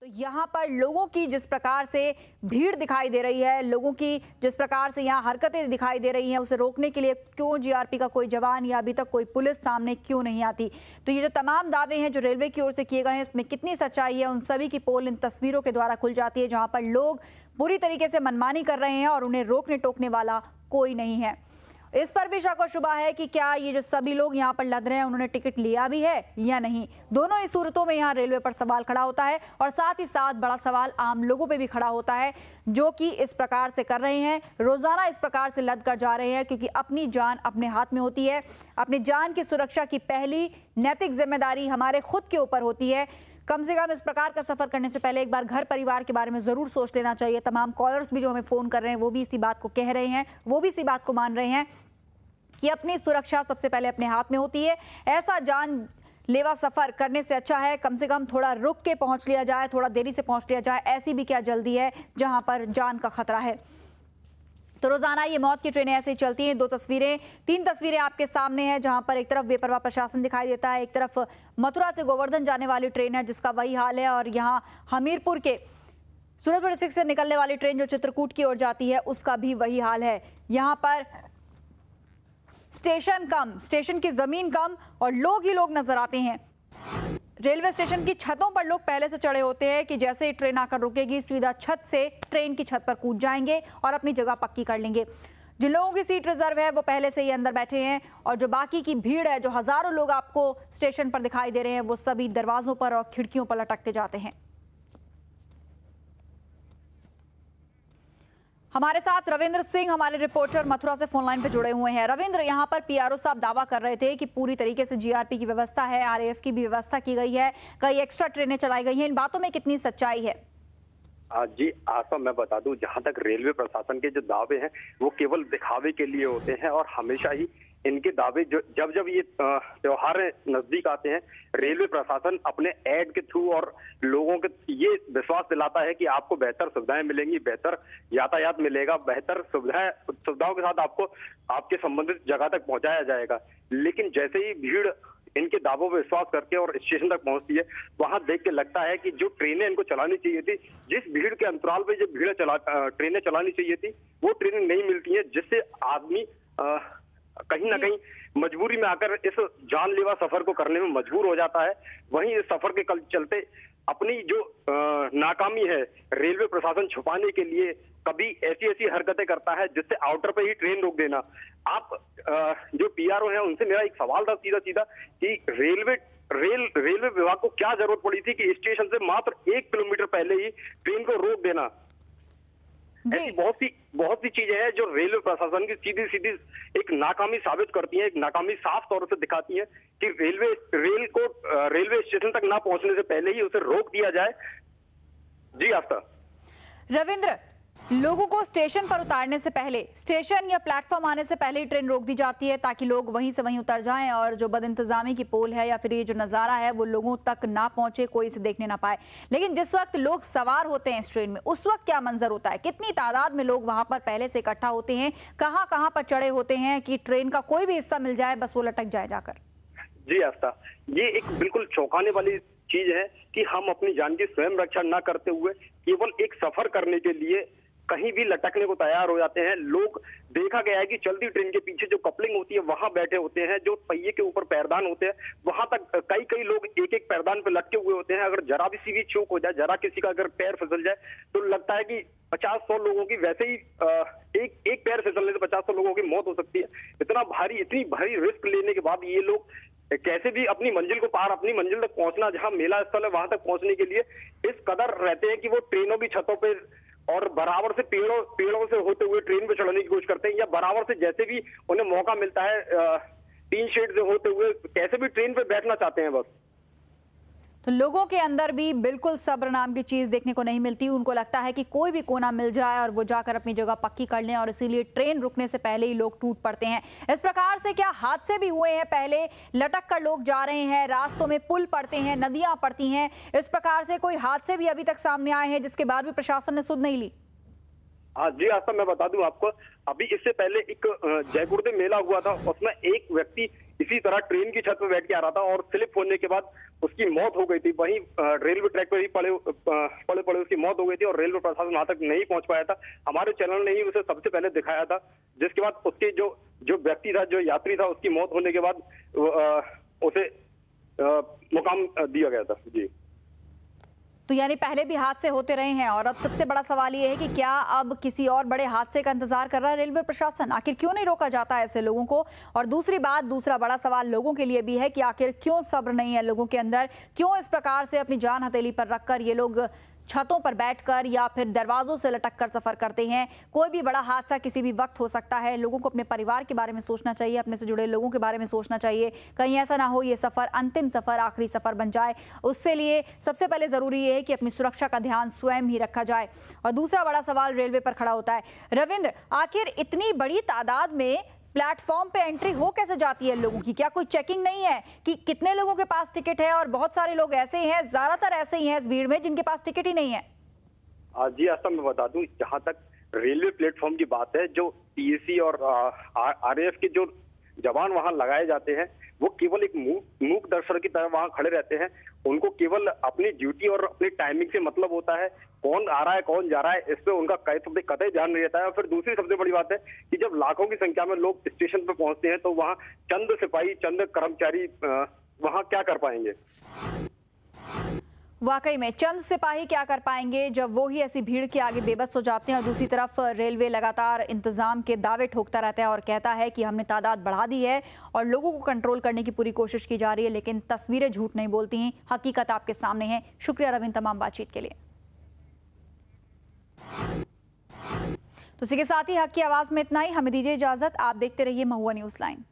तो यहाँ पर लोगों की जिस प्रकार से भीड़ दिखाई दे रही है, लोगों की जिस प्रकार से यहाँ हरकतें दिखाई दे रही हैं, उसे रोकने के लिए क्यों जीआरपी का कोई जवान या अभी तक कोई पुलिस सामने क्यों नहीं आती। तो ये जो तमाम दावे हैं जो रेलवे की ओर से किए गए हैं, इसमें कितनी सच्चाई है, उन सभी की पोल इन तस्वीरों के द्वारा खुल जाती है, जहाँ पर लोग पूरी तरीके से मनमानी कर रहे हैं और उन्हें रोकने टोकने वाला कोई नहीं है। इस पर भी शक और शुबा है कि क्या ये जो सभी लोग यहाँ पर लद रहे हैं उन्होंने टिकट लिया भी है या नहीं। दोनों ही सूरतों में यहाँ रेलवे पर सवाल खड़ा होता है और साथ ही साथ बड़ा सवाल आम लोगों पे भी खड़ा होता है, जो कि इस प्रकार से कर रहे हैं, रोजाना इस प्रकार से लद कर जा रहे हैं, क्योंकि अपनी जान अपने हाथ में होती है। अपनी जान की सुरक्षा की पहली नैतिक जिम्मेदारी हमारे खुद के ऊपर होती है। कम से कम इस प्रकार का सफर करने से पहले एक बार घर परिवार के बारे में जरूर सोच लेना चाहिए। तमाम कॉलर्स भी जो हमें फोन कर रहे हैं वो भी इसी बात को कह रहे हैं, वो भी इसी बात को मान रहे हैं कि अपनी सुरक्षा सबसे पहले अपने हाथ में होती है। ऐसा जान लेवा सफर करने से अच्छा है कम से कम थोड़ा रुक के पहुंच लिया जाए, थोड़ा देरी से पहुंच लिया जाए। ऐसी भी क्या जल्दी है जहां पर जान का खतरा है। तो रोजाना ये मौत की ट्रेनें ऐसे ही चलती हैं। तीन तस्वीरें आपके सामने हैं, जहां पर एक तरफ बेपरवाह प्रशासन दिखाई देता है, एक तरफ मथुरा से गोवर्धन जाने वाली ट्रेन है जिसका वही हाल है, और यहाँ हमीरपुर के सूरतपुर डिस्ट्रिक्ट से निकलने वाली ट्रेन जो चित्रकूट की ओर जाती है उसका भी वही हाल है। यहाँ पर स्टेशन कम, स्टेशन की जमीन कम और लोग ही लोग नजर आते हैं। रेलवे स्टेशन की छतों पर लोग पहले से चढ़े होते हैं कि जैसे ही ट्रेन आकर रुकेगी सीधा छत से ट्रेन की छत पर कूद जाएंगे और अपनी जगह पक्की कर लेंगे। जिन लोगों की सीट रिजर्व है वो पहले से ही अंदर बैठे हैं, और जो बाकी की भीड़ है, जो हजारों लोग आपको स्टेशन पर दिखाई दे रहे हैं, वो सभी दरवाजों पर और खिड़कियों पर लटकते जाते हैं। हमारे साथ रविंद्र सिंह, हमारे रिपोर्टर मथुरा से फोन लाइन पे जुड़े हुए हैं। रविंद्र, यहाँ पर पीआरओ साहब दावा कर रहे थे कि पूरी तरीके से जीआरपी की व्यवस्था है, आरएएफ की भी व्यवस्था की गई है, कई एक्स्ट्रा ट्रेनें चलाई गई हैं। इन बातों में कितनी सच्चाई है? जी आशा, मैं बता दूं, जहां तक रेलवे प्रशासन के जो दावे हैं वो केवल दिखावे के लिए होते हैं, और हमेशा ही इनके दावे जब जब ये त्योहार नजदीक आते हैं, रेलवे प्रशासन अपने ऐड के थ्रू और लोगों के ये विश्वास दिलाता है कि आपको बेहतर सुविधाएं मिलेंगी, बेहतर यातायात मिलेगा, बेहतर सुविधाओं के साथ आपको आपके संबंधित जगह तक पहुंचाया जाएगा। लेकिन जैसे ही भीड़ इनके दावों पर विश्वास करके और स्टेशन तक पहुंचती है, वहां देख के लगता है कि जो ट्रेनें इनको चलानी चाहिए थी, जिस भीड़ के अंतराल पे जो ट्रेनें चलानी चाहिए थी, वो ट्रेनें नहीं मिलती है, जिससे आदमी कहीं ना कहीं मजबूरी में आकर इस जानलेवा सफर को करने में मजबूर हो जाता है। वहीं इस सफर के चलते अपनी जो नाकामी है, रेलवे प्रशासन छुपाने के लिए कभी ऐसी हरकतें करता है जिससे आउटर पे ही ट्रेन रोक देना। आप जो पीआरओ है उनसे मेरा एक सवाल था सीधा कि रेलवे विभाग को क्या जरूरत पड़ी थी कि स्टेशन से मात्र 1 किलोमीटर पहले ही ट्रेन को रोक देना। ऐसी बहुत सी चीजें हैं जो रेलवे प्रशासन की सीधी एक नाकामी साबित करती हैं, एक नाकामी साफ तौर से दिखाती हैं कि रेलवे स्टेशन तक ना पहुंचने से पहले ही उसे रोक दिया जाए। जी आस्था। रविंद्र, लोगों को स्टेशन पर उतारने से पहले, स्टेशन या प्लेटफॉर्म आने से पहले ही ट्रेन रोक दी जाती है ताकि लोग वहीं से वहीं उतर जाएं और जो बदइंतजामी की पोल है या फिर ये जो नज़ारा है वो लोगों तक ना पहुंचे, कोई इसे देखने ना पाए। लेकिन जिस वक्त लोग सवार होते हैं इस ट्रेन में, उस वक्त क्या मंजर होता है? कितनी तादाद में लोग वहां पर पहले से इकट्ठा होते हैं? कहां पर चढ़े होते हैं कि ट्रेन का कोई भी हिस्सा मिल जाए बस वो लटक जाए जाकर? जी आस्था, ये एक बिल्कुल चौंकाने वाली चीज है कि हम अपनी जान की स्वयं रक्षा न करते हुए केवल एक सफर करने के लिए कहीं भी लटकने को तैयार हो जाते हैं। लोग देखा गया है कि चलती ट्रेन के पीछे जो कपलिंग होती है वहां बैठे होते हैं, जो पहिए के ऊपर पैरदान होते हैं वहां तक कई लोग एक पैरदान पे लटके हुए होते हैं। अगर जरा भी सी भी चूक हो जाए, जरा किसी का अगर पैर फिसल जाए तो लगता है कि 50-100 लोगों की वैसे ही एक पैर फिसलने से 50-100 लोगों की मौत हो सकती है। इतनी भारी रिस्क लेने के बाद ये लोग कैसे भी अपनी मंजिल तक पहुंचना, जहां मेला स्थल है वहां तक पहुंचने के लिए इस कदर रहते हैं कि वो ट्रेनों की छतों पे और बराबर से पेड़ों से होते हुए ट्रेन पे चढ़ने की कोशिश करते हैं, या बराबर से जैसे भी उन्हें मौका मिलता है टीन शेड से होते हुए कैसे भी ट्रेन पे बैठना चाहते हैं बस। तो लोगों के अंदर भी बिल्कुल सब्र नाम की चीज देखने को नहीं मिलती। उनको लगता है कि कोई भी कोना मिल जाए और वो जाकर अपनी जगह पक्की कर लें, और इसीलिए ट्रेन रुकने से पहले ही लोग टूट पड़ते हैं। इस प्रकार से क्या हादसे भी हुए हैं? पहले लटक कर लोग जा रहे हैं, रास्तों में पुल पड़ते हैं, नदियां पड़ती हैं, इस प्रकार से कोई हादसे भी अभी तक सामने आए हैं जिसके बाद भी प्रशासन ने सुध नहीं ली? हाँ जी, आशा मैं बता दूं आपको, अभी इससे पहले एक जयपुर मेला हुआ था, उसमें एक व्यक्ति इसी तरह ट्रेन की छत पर बैठ के आ रहा था और स्लिप होने के बाद उसकी मौत हो गई थी। वहीं रेलवे ट्रैक पर ही पड़े उसकी मौत हो गई थी और रेलवे प्रशासन वहां तक नहीं पहुंच पाया था। हमारे चैनल ने ही उसे सबसे पहले दिखाया था, जिसके बाद उसके जो व्यक्ति था, जो यात्री था, उसकी मौत होने के बाद उसे मुकाम दिया गया था। जी, तो यानी पहले भी हादसे होते रहे हैं और अब सबसे बड़ा सवाल ये है कि क्या अब किसी और बड़े हादसे का इंतजार कर रहा है रेलवे प्रशासन? आखिर क्यों नहीं रोका जाता है ऐसे लोगों को? और दूसरा बड़ा सवाल लोगों के लिए भी है कि आखिर क्यों सब्र नहीं है लोगों के अंदर? क्यों इस प्रकार से अपनी जान हथेली पर रखकर ये लोग छतों पर बैठकर या फिर दरवाजों से लटक कर सफर करते हैं? कोई भी बड़ा हादसा किसी भी वक्त हो सकता है। लोगों को अपने परिवार के बारे में सोचना चाहिए, अपने से जुड़े लोगों के बारे में सोचना चाहिए। कहीं ऐसा ना हो ये सफर अंतिम सफर, आखिरी सफर बन जाए। उससे लिए सबसे पहले जरूरी ये है कि अपनी सुरक्षा का ध्यान स्वयं ही रखा जाए। और दूसरा बड़ा सवाल रेलवे पर खड़ा होता है, रविंद्र, आखिर इतनी बड़ी तादाद में प्लेटफॉर्म पे एंट्री हो कैसे जाती है लोगों की? क्या कोई चेकिंग नहीं है कि कितने लोगों के पास टिकट है? और बहुत सारे लोग ऐसे ही हैं, ज्यादातर ऐसे ही हैं इस भीड़ में, जिनके पास टिकट ही नहीं है। जी, आशा मैं बता दूं, जहां तक रेलवे प्लेटफॉर्म की बात है, जो पीएसी और आरएएफ के जो जवान वहां लगाए जाते हैं, वो केवल एक मूक दर्शक की तरह वहां खड़े रहते हैं। उनको केवल अपनी ड्यूटी और अपनी टाइमिंग से मतलब होता है। कौन आ रहा है, कौन जा रहा है, इस पे उनका कतई ध्यान नहीं रहता है। और फिर दूसरी सबसे बड़ी बात है कि जब लाखों की संख्या में लोग स्टेशन पे पहुंचते हैं, तो वहां चंद सिपाही, चंद कर्मचारी वहां क्या कर पाएंगे? वाकई में चंद सिपाही क्या कर पाएंगे जब वो ही ऐसी भीड़ के आगे बेबस हो जाते हैं। और दूसरी तरफ रेलवे लगातार इंतजाम के दावे ठोकता रहता है और कहता है कि हमने तादाद बढ़ा दी है और लोगों को कंट्रोल करने की पूरी कोशिश की जा रही है, लेकिन तस्वीरें झूठ नहीं बोलती, हकीकत आपके सामने है। शुक्रिया रविंद्र तमाम बातचीत के लिए। तो इसी के साथ ही हक की आवाज में इतना ही। हमें दीजिए इजाजत। आप देखते रहिए महुआ न्यूज लाइन।